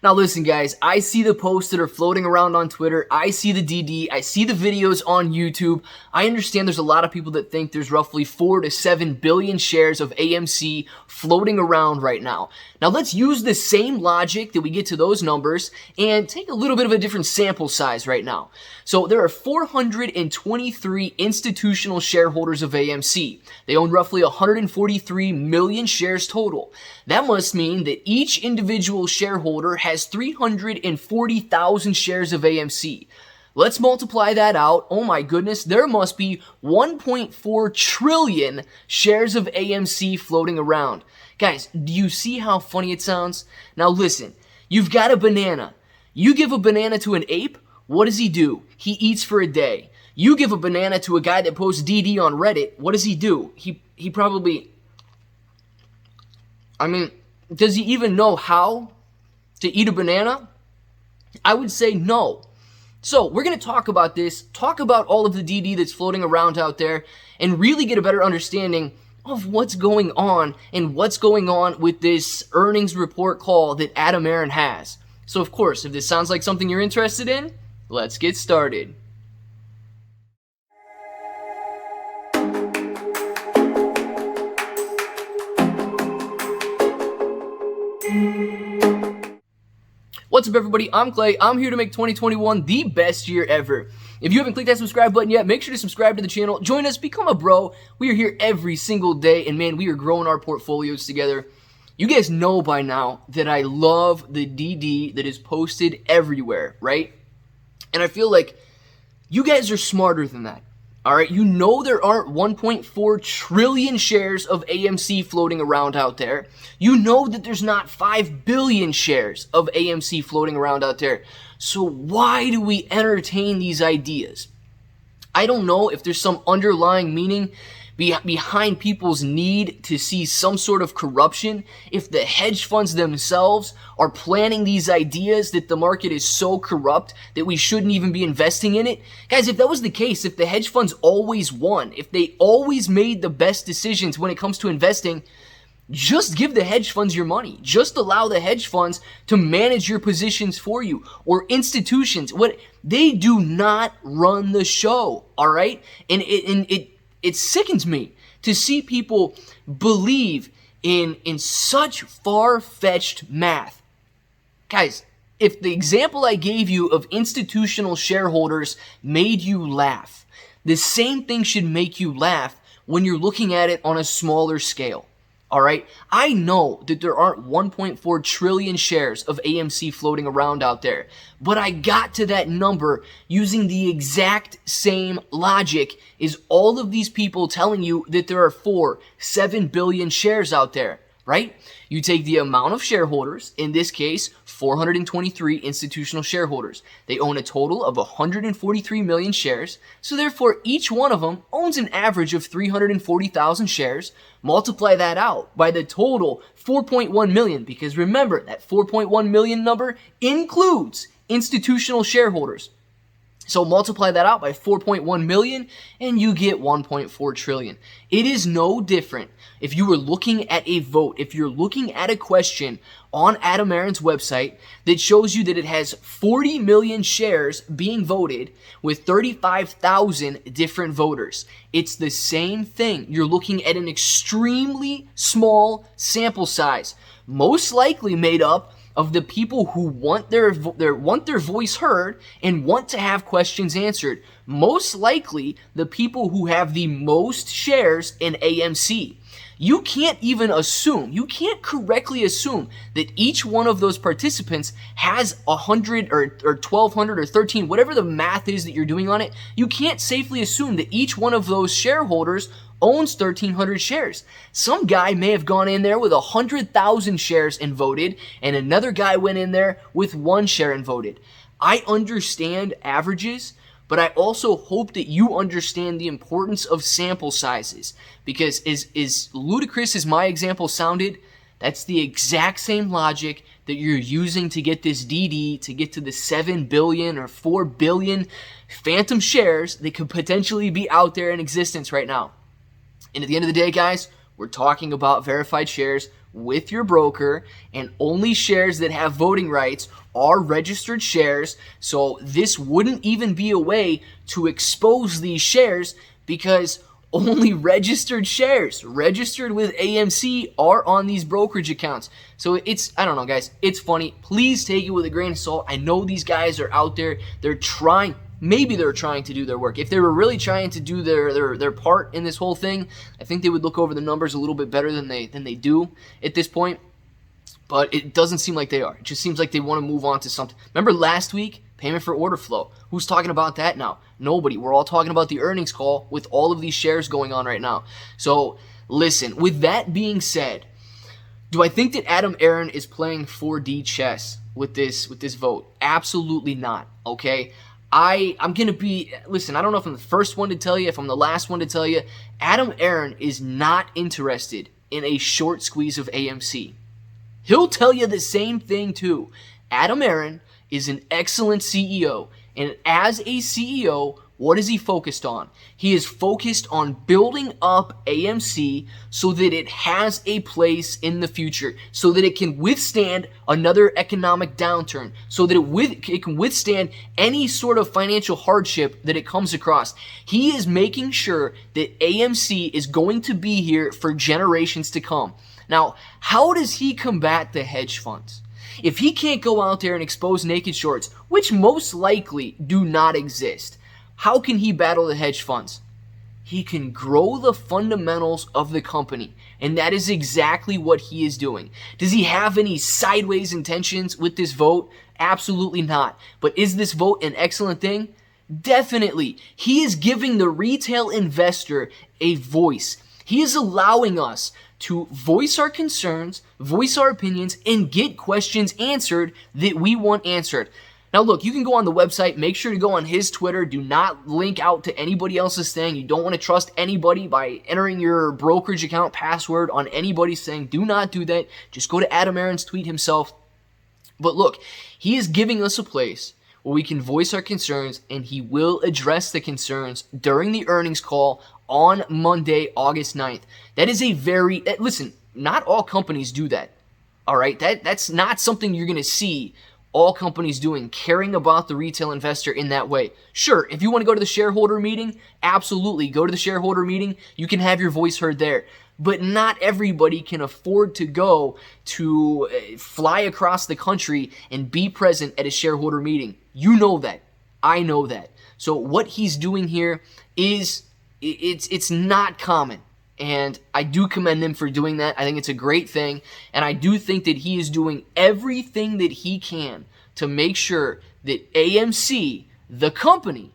Now listen guys, I see the posts that are floating around on Twitter, I see the DD, I see the videos on YouTube. I understand there's a lot of people that think there's roughly 4 to 7 billion shares of AMC floating around right now. Now let's use the same logic that we get to those numbers and take a little bit of a different sample size right now. So there are 423 institutional shareholders of AMC. They own roughly 143 million shares total. That must mean that each individual shareholder has 340,000 shares of AMC. Let's multiply that out. Oh my goodness, there must be 1.4 trillion shares of AMC floating around. Guys, do you see how funny it sounds? Now listen, you've got a banana. You give a banana to an ape, what does he do? He eats for a day. You give a banana to a guy that posts DD on Reddit, what does he do? He probably... does he even know how to eat a banana? I would say no. So we're going to talk about this, talk about all of the DD that's floating around out there, and really get a better understanding of what's going on and what's going on with this earnings report call that Adam Aron has. So of course, if this sounds like something you're interested in, let's get started. What's up everybody, I'm Clay. I'm here to make 2021 the best year ever. If you haven't clicked that subscribe button yet, make sure to subscribe to the channel. Join us, become a bro. We are here every single day, and man, we are growing our portfolios together. You guys know by now that I love the DD that is posted everywhere, right? And I feel like you guys are smarter than that. All right, you know there aren't 1.4 trillion shares of AMC floating around out there. You know that there's not 5 billion shares of AMC floating around out there. So why do we entertain these ideas? I don't know if there's some underlying meaning behind people's need to see some sort of corruption, if the hedge funds themselves are planning these ideas that the market is so corrupt that we shouldn't even be investing in it. Guys, if that was the case, if the hedge funds always won, if they always made the best decisions when it comes to investing, just give the hedge funds your money. Just allow the hedge funds to manage your positions for you, or institutions. They do not run the show, all right? And it sickens me to see people believe in such far-fetched math. Guys, if the example I gave you of institutional shareholders made you laugh, the same thing should make you laugh when you're looking at it on a smaller scale. All right, I know that there aren't 1.4 trillion shares of AMC floating around out there, but I got to that number using the exact same logic as all of these people telling you that there are 7 billion shares out there, right? You take the amount of shareholders, in this case, 423 institutional shareholders. They own a total of 143 million shares, so therefore each one of them owns an average of 340,000 shares. Multiply that out by the total 4.1 million, because remember, that 4.1 million number includes institutional shareholders. So multiply that out by 4.1 million and you get 1.4 trillion. It is no different if you were looking at a vote, if you're looking at a question on Adam Aron's website that shows you that it has 40 million shares being voted with 35,000 different voters. It's the same thing. You're looking at an extremely small sample size, most likely made up of the people who want their voice heard and want to have questions answered. Most likely the people who have the most shares in AMC. You can't even assume, you can't correctly assume that each one of those participants has 100 or 1,200 or 13, whatever the math is that you're doing on it. You can't safely assume that each one of those shareholders owns 1,300 shares. Some guy may have gone in there with 100,000 shares and voted, and another guy went in there with 1 share and voted. I understand averages, but I also hope that you understand the importance of sample sizes, because as ludicrous as my example sounded, that's the exact same logic that you're using to get this DD, to get to the 7 billion or 4 billion phantom shares that could potentially be out there in existence right now. And at the end of the day, guys, we're talking about verified shares. with your broker, and only shares that have voting rights are registered shares. So this wouldn't even be a way to expose these shares, because only registered shares registered with AMC are on these brokerage accounts. So I don't know, guys, it's funny. Please take it with a grain of salt. I know these guys are out there. Maybe they're trying to do their work. If they were really trying to do their part in this whole thing, I think they would look over the numbers a little bit better than they do at this point. But it doesn't seem like they are. It just seems like they want to move on to something. Remember last week, payment for order flow? Who's talking about that now? Nobody. We're all talking about the earnings call with all of these shares going on right now. So listen, with that being said, do I think that Adam Aron is playing 4D chess with this vote? Absolutely not. Okay. I'm going to be, listen, I don't know if I'm the first one to tell you, if I'm the last one to tell you, Adam Aron is not interested in a short squeeze of AMC. He'll tell you the same thing too. Adam Aron is an excellent CEO, and as a CEO, what is he focused on? He is focused on building up AMC so that it has a place in the future, so that it can withstand another economic downturn, so that it can withstand any sort of financial hardship that it comes across. He is making sure that AMC is going to be here for generations to come. Now, how does he combat the hedge funds? If he can't go out there and expose naked shorts, which most likely do not exist, how can he battle the hedge funds? He can grow the fundamentals of the company, and that is exactly what he is doing. Does he have any sideways intentions with this vote? Absolutely not. But is this vote an excellent thing? Definitely. He is giving the retail investor a voice. He is allowing us to voice our concerns, voice our opinions, and get questions answered that we want answered. Now look, you can go on the website, make sure to go on his Twitter, do not link out to anybody else's thing. You don't want to trust anybody by entering your brokerage account password on anybody's thing. Do not do that. Just go to Adam Aron's tweet himself. But look, he is giving us a place where we can voice our concerns, and he will address the concerns during the earnings call on Monday, August 9th. That is listen, not all companies do that. All right? That's not something you're going to see all companies doing, caring about the retail investor in that way. Sure, if you want to go to the shareholder meeting, absolutely, go to the shareholder meeting. You can have your voice heard there. But not everybody can afford to go to fly across the country and be present at a shareholder meeting. You know that. I know that. So what he's doing here is, it's not common. And I do commend him for doing that. I think it's a great thing. And I do think that he is doing everything that he can to make sure that AMC, the company,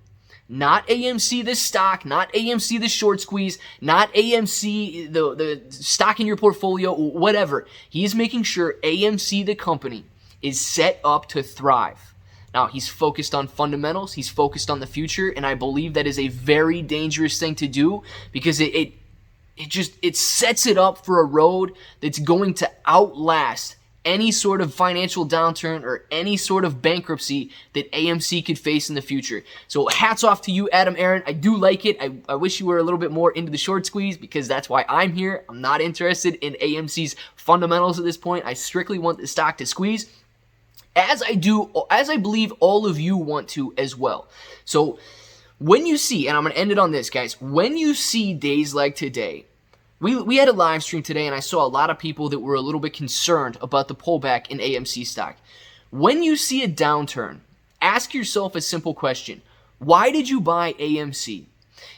not AMC the stock, not AMC the short squeeze, not AMC the stock in your portfolio, whatever. He is making sure AMC the company is set up to thrive. Now, he's focused on fundamentals, he's focused on the future, and I believe that is a very dangerous thing to do, because it sets it up for a road that's going to outlast any sort of financial downturn or any sort of bankruptcy that AMC could face in the future. So hats off to you, Adam Aron. I do like it. I wish you were a little bit more into the short squeeze, because that's why I'm here. I'm not interested in AMC's fundamentals at this point. I strictly want the stock to squeeze, as I believe all of you want to as well. So when you see, and I'm going to end it on this, guys, when you see days like today, we had a live stream today, and I saw a lot of people that were a little bit concerned about the pullback in AMC stock. When you see a downturn, ask yourself a simple question. Why did you buy AMC?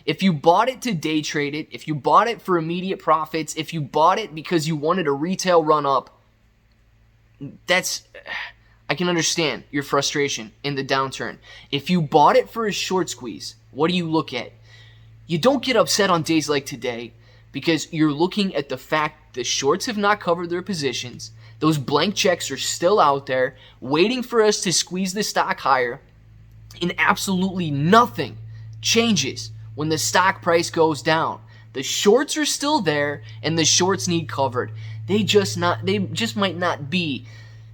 If you bought it to day trade it, if you bought it for immediate profits, if you bought it because you wanted a retail run up, I can understand your frustration in the downturn. If you bought it for a short squeeze, what do you look at? You don't get upset on days like today, because you're looking at the fact the shorts have not covered their positions. Those blank checks are still out there waiting for us to squeeze the stock higher, and absolutely nothing changes when the stock price goes down. The shorts are still there, and the shorts need covered. They just might not be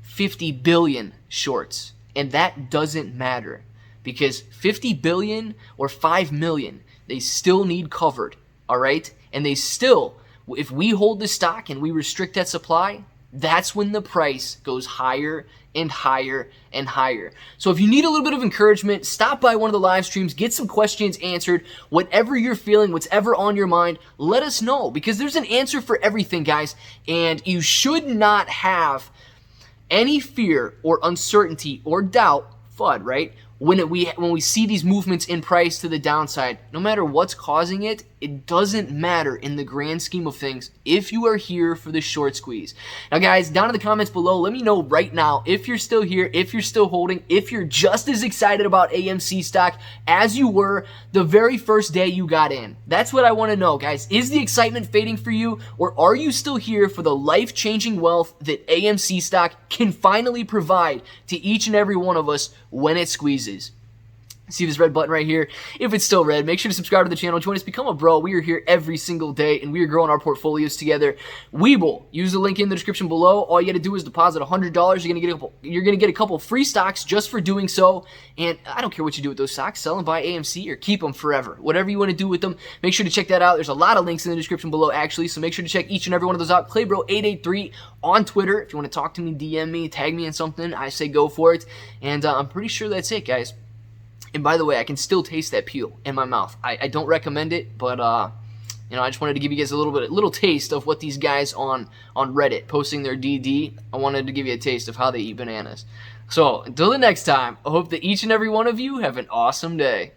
50 billion shorts, and that doesn't matter, because 50 billion or 5 million, they still need covered, all right? And they still If we hold the stock and we restrict that supply, that's when the price goes higher and higher and higher. So if you need a little bit of encouragement, stop by one of the live streams, get some questions answered. Whatever you're feeling, whatever on your mind, let us know, because there's an answer for everything, guys. And you should not have any fear or uncertainty or doubt, FUD, right? When we see these movements in price to the downside, no matter what's causing it, it doesn't matter in the grand scheme of things if you are here for the short squeeze. Now, guys, down in the comments below, let me know right now if you're still here, if you're still holding, if you're just as excited about AMC stock as you were the very first day you got in. That's what I want to know, guys. Is the excitement fading for you, or are you still here for the life-changing wealth that AMC stock can finally provide to each and every one of us when it squeezes? See this red button right here? If it's still red, make sure to subscribe to the channel. Join us, become a bro. We are here every single day, and we are growing our portfolios together. Webull. Use the link in the description below. All you got to do is deposit $100. You're gonna get a couple free stocks just for doing so. And I don't care what you do with those stocks. Sell them, buy AMC, or keep them forever. Whatever you want to do with them, make sure to check that out. There's a lot of links in the description below, actually, so make sure to check each and every one of those out. ClayBro883 on Twitter. If you want to talk to me, DM me, tag me in something, I say go for it. And I'm pretty sure that's it, guys. And by the way, I can still taste that peel in my mouth. I don't recommend it, but you know, I just wanted to give you guys a little taste of what these guys on Reddit posting their DD. I wanted to give you a taste of how they eat bananas. So until the next time, I hope that each and every one of you have an awesome day.